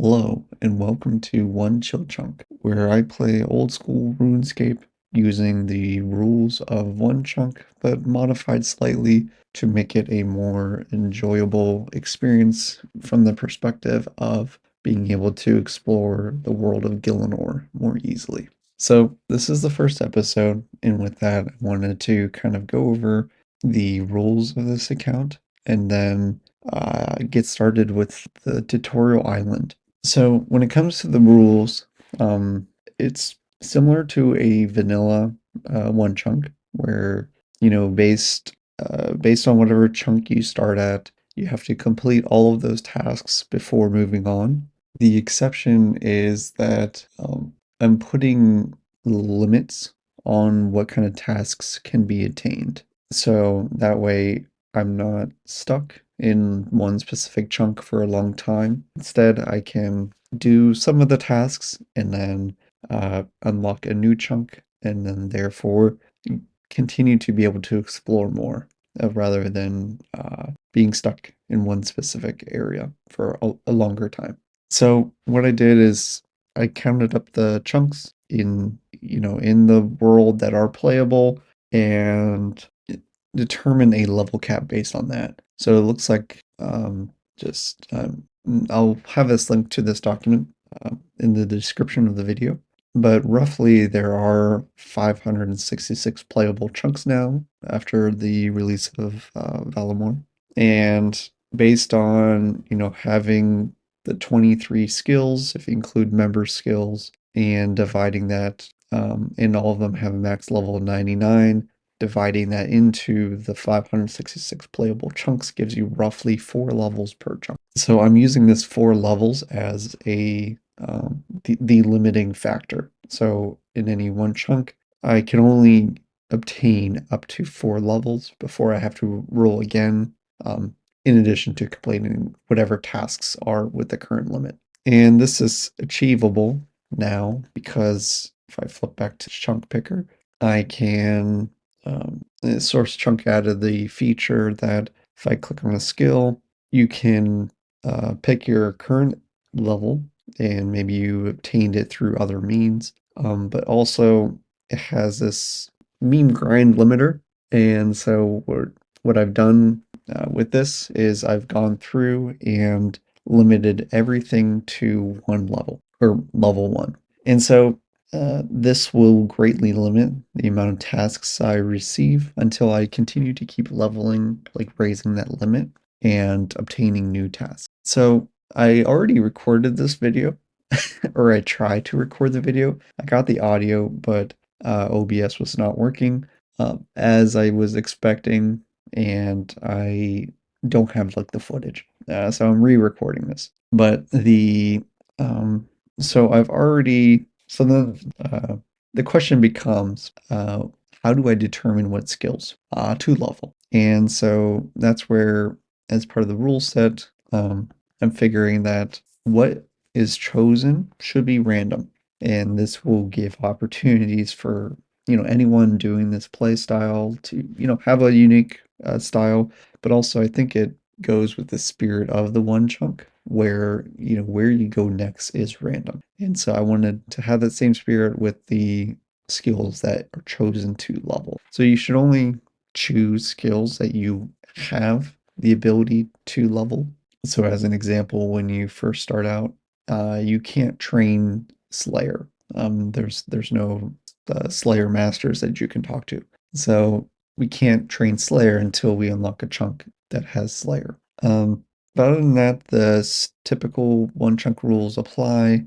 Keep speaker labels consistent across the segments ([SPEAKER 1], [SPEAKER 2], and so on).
[SPEAKER 1] Hello, and welcome to 1ChillChunk, where I play old school RuneScape using the rules of 1Chunk, but modified slightly to make it a more enjoyable experience from the perspective of being able to explore the world of Gielinor more easily. So, this is the first episode, and with that, I wanted to kind of go over the rules of this account and then get started with the tutorial island. So when it comes to the rules, it's similar to a vanilla 1Chunk, where based on whatever chunk you start at, you have to complete all of those tasks before moving on. The exception is that I'm putting limits on what kind of tasks can be attained. So that way I'm not stuck in one specific chunk for a long time. Instead, I can do some of the tasks and then unlock a new chunk and then therefore continue to be able to explore more rather than being stuck in one specific area for a longer time. So what I did is I counted up the chunks in the world that are playable and determine a level cap based on that. So it looks like I'll have this link to this document in the description of the video. But roughly there are 566 playable chunks now after the release of Valamor. And based on, having the 23 skills, if you include member skills, and dividing that, and all of them have a max level of 99, dividing that into the 566 playable chunks gives you roughly 4 levels per chunk. So I'm using this 4 levels as the limiting factor. So in any one chunk, I can only obtain up to 4 levels before I have to roll again, in addition to completing whatever tasks are with the current limit. And this is achievable now because if I flip back to chunk picker, I can source chunk added the feature that if I click on a skill, you can pick your current level and maybe you obtained it through other means. But also it has this meme grind limiter. And so what I've done with this is I've gone through and limited everything to 1 level or level 1. And so this will greatly limit the amount of tasks I receive until I continue to keep leveling, like raising that limit and obtaining new tasks. So I already recorded this video, or I tried to record the video. I got the audio, but OBS was not working as I was expecting, and I don't have like the footage. So I'm re-recording this. But so I've already, so the question becomes, how do I determine what skills to level? And so that's where, as part of the rule set, I'm figuring that what is chosen should be random. And this will give opportunities for, anyone doing this play style to, have a unique style. But also I think it goes with the spirit of the 1Chunk where, where you go next is random. And so I wanted to have that same spirit with the skills that are chosen to level. So you should only choose skills that you have the ability to level. So as an example, when you first start out, you can't train Slayer. There's no Slayer masters that you can talk to. So we can't train Slayer until we unlock a chunk that has Slayer. But other than that, the typical 1Chunk rules apply.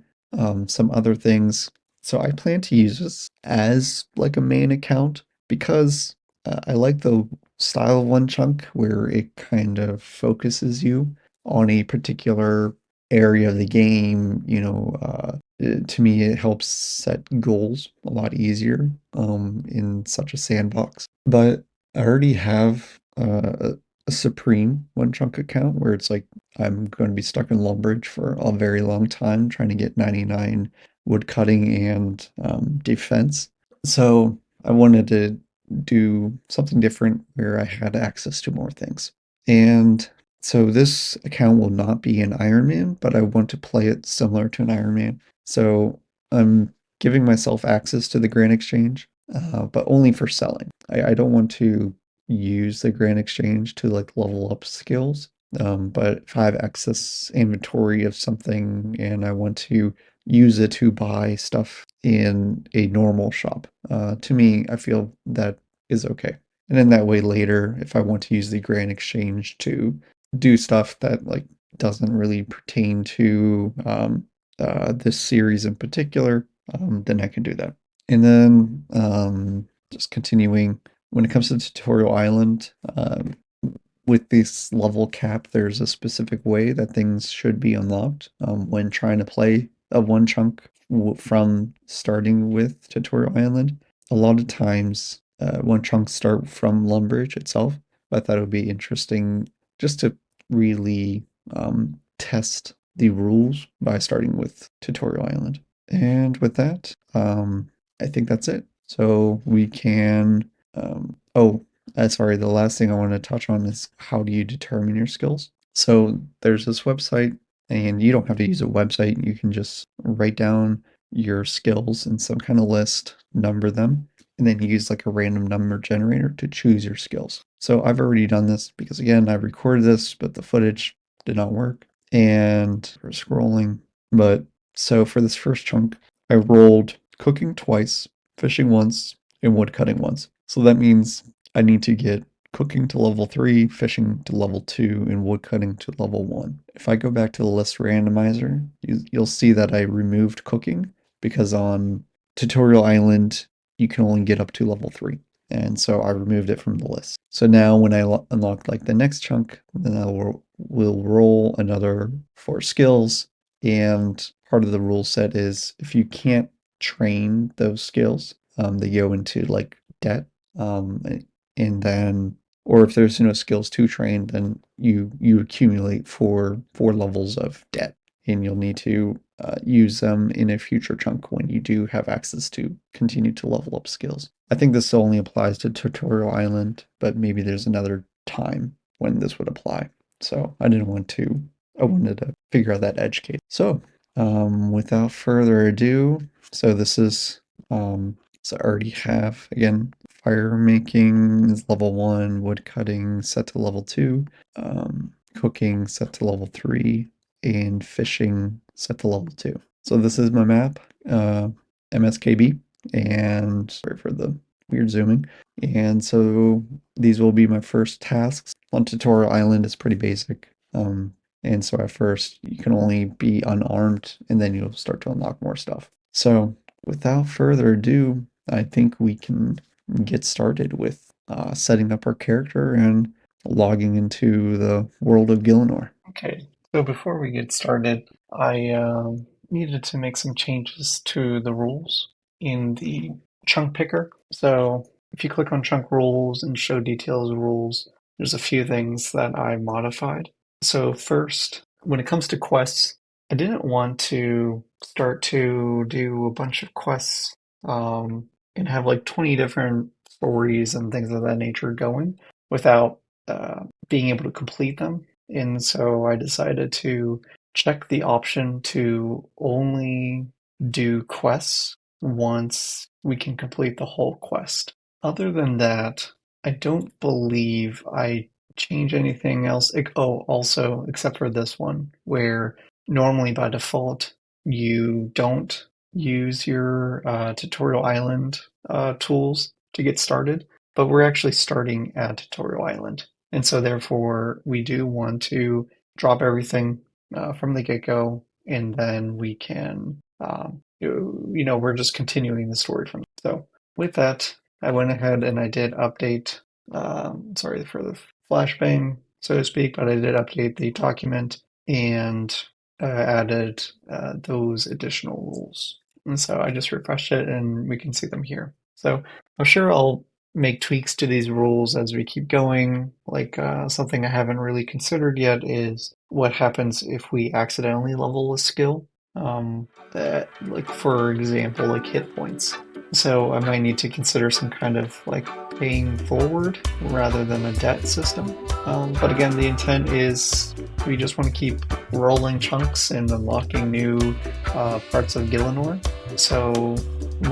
[SPEAKER 1] Some other things. So I plan to use this as like a main account because I like the style of 1Chunk where it kind of focuses you on a particular area of the game. To me, it helps set goals a lot easier in such a sandbox. But I already have a Supreme 1Chunk account where it's like I'm going to be stuck in Lumbridge for a very long time trying to get 99 wood cutting and defense. So I wanted to do something different where I had access to more things. And So this account will not be an Iron Man, but I want to play it similar to an Iron Man. So I'm giving myself access to the Grand Exchange, but only for selling. I don't want to use the Grand Exchange to like level up skills. But if I have excess inventory of something and I want to use it to buy stuff in a normal shop, to me, I feel that is okay. And in that way, later, if I want to use the Grand Exchange to do stuff that like doesn't really pertain to this series in particular, then I can do that. And then just continuing, when it comes to Tutorial Island, with this level cap, there's a specific way that things should be unlocked when trying to play a 1Chunk from starting with Tutorial Island. A lot of times, 1Chunks start from Lumbridge itself, but I thought it would be interesting just to really test the rules by starting with Tutorial Island. And with that, I think that's it. So we can, sorry, the last thing I want to touch on is how do you determine your skills? So there's this website, and you don't have to use a website. You can just write down your skills in some kind of list, number them, and then use like a random number generator to choose your skills. So I've already done this because again, I recorded this, but the footage did not work. And we're scrolling. But so for this first chunk, I rolled cooking twice, fishing once, and woodcutting once. So that means I need to get cooking to level 3, fishing to level 2, and woodcutting to level 1. If I go back to the list randomizer, you'll see that I removed cooking because on Tutorial Island, you can only get up to level 3. And so I removed it from the list. So now when I unlock like the next chunk, then we'll roll another 4 skills. And part of the rule set is if you can't train those skills, they go into like debt. Um, and then or if there's no skills to train, then you accumulate four levels of debt, and you'll need to use them in a future chunk when you do have access to continue to level up skills. I think this only applies to Tutorial Island, but maybe there's another time when this would apply. So I wanted to figure out that edge case. So without further ado, so this is so I already have again fire making is level 1, wood cutting set to level 2, cooking set to level 3, and fishing set to level 2. So this is my map, MSKB, and sorry for the weird zooming. And so these will be my first tasks. On Tutorial Island is pretty basic. And so at first you can only be unarmed and then you'll start to unlock more stuff. So without further ado, I think we can get started with setting up our character and logging into the world of Gielinor.
[SPEAKER 2] Okay, so before we get started, I needed to make some changes to the rules in the chunk picker. So if you click on chunk rules and show details rules, there's a few things that I modified. So first, when it comes to quests, I didn't want to start to do a bunch of quests and have like 20 different stories and things of that nature going without being able to complete them. And so I decided to check the option to only do quests once we can complete the whole quest. Other than that, I don't believe I change anything else. Oh, also, except for this one, where normally by default you don't use your Tutorial Island tools to get started, but we're actually starting at Tutorial Island. And so therefore we do want to drop everything from the get-go, and then we can, we're just continuing the story from. So with that, I went ahead and I did update, sorry for the flashbang, so to speak, but I did update the document and added those additional rules. And so I just refreshed it and we can see them here. So I'm sure I'll make tweaks to these rules as we keep going. Like something I haven't really considered yet is what happens if we accidentally level a skill. Like for example, like hit points. So I might need to consider some kind of like paying forward rather than a debt system. But again, the intent is we just want to keep rolling chunks and unlocking new parts of Gielinor. So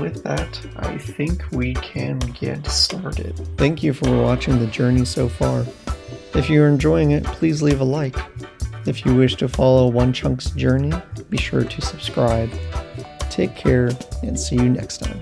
[SPEAKER 2] with that, I think we can get started.
[SPEAKER 1] Thank you for watching the journey so far. If you're enjoying it, please leave a like. If you wish to follow 1Chunk's journey, be sure to subscribe. Take care and see you next time.